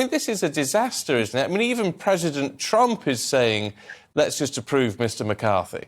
mean, this is a disaster, isn't it? I mean, even President Trump is saying, let's just approve Mr. McCarthy.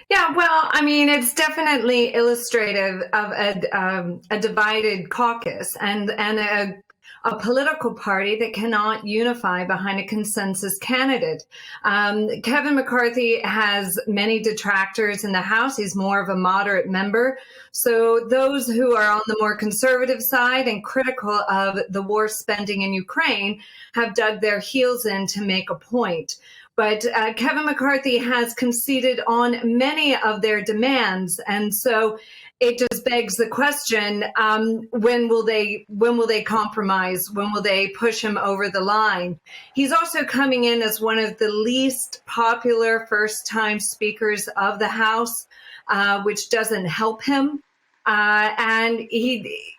Yeah, well, I mean, it's definitely illustrative of a divided caucus and a political party that cannot unify behind a consensus candidate. Kevin McCarthy has many detractors in the House. He's more of a moderate member. So those who are on the more conservative side and critical of the war spending in Ukraine have dug their heels in to make a point. But Kevin McCarthy has conceded on many of their demands, and so it just begs the question: when will they compromise? When will they push him over the line? He's also coming in as one of the least popular first-time speakers of the House, which doesn't help him. And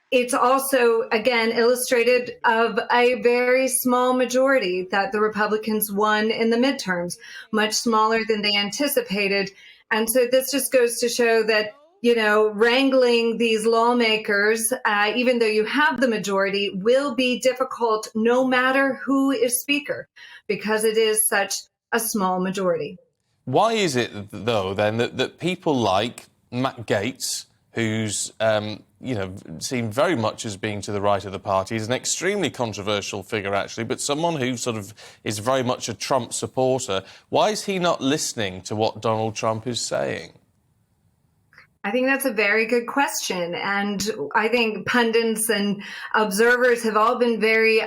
it's also, again, illustrated of a very small majority that the Republicans won in the midterms, much smaller than they anticipated. And so this just goes to show that, you know, wrangling these lawmakers, even though you have the majority, will be difficult no matter who is speaker, because it is such a small majority. Why is it, though, then, that people like Matt Gaetz, who's, you know, seen very much as being to the right of the party, is an extremely controversial figure, actually, but someone who sort of is very much a Trump supporter. Why is he not listening to what Donald Trump is saying? I think that's a very good question. And I think pundits and observers have all been very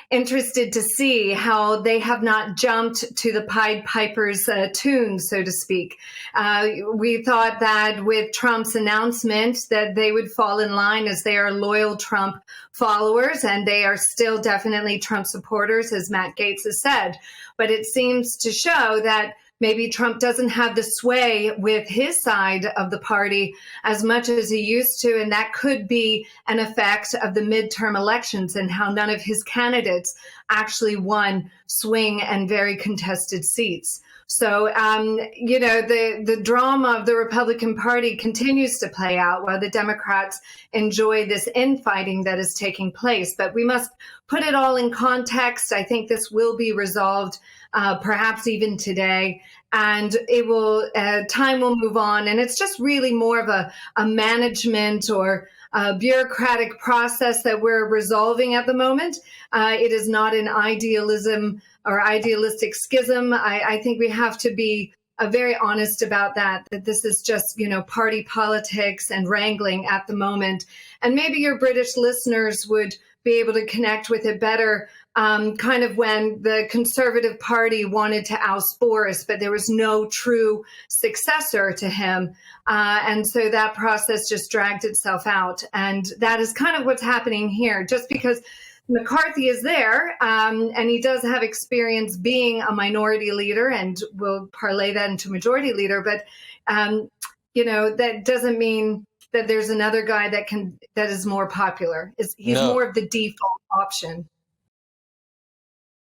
interested to see how they have not jumped to the Pied Piper's tune, so to speak. We thought that with Trump's announcement that they would fall in line, as they are loyal Trump followers, and they are still definitely Trump supporters, as Matt Gaetz has said. But it seems to show that maybe Trump doesn't have the sway with his side of the party as much as he used to, and that could be an effect of the midterm elections and how none of his candidates actually won swing and very contested seats. So, you know, the drama of the Republican Party continues to play out while the Democrats enjoy this infighting that is taking place. But we must put it all in context. I think this will be resolved, perhaps even today, and it will. Time will move on, and it's just really more of a management or a bureaucratic process that we're resolving at the moment. It is not an idealism or idealistic schism. I think we have to be very honest about that this is just, you know, party politics and wrangling at the moment. And maybe your British listeners would be able to connect with it better, kind of when the Conservative Party wanted to oust Boris, but there was no true successor to him. And so that process just dragged itself out. And that is kind of what's happening here. Just because McCarthy is there, and he does have experience being a minority leader, and we'll parlay that into majority leader. But you know, that doesn't mean that there's another guy that is more popular. He's more of the default option.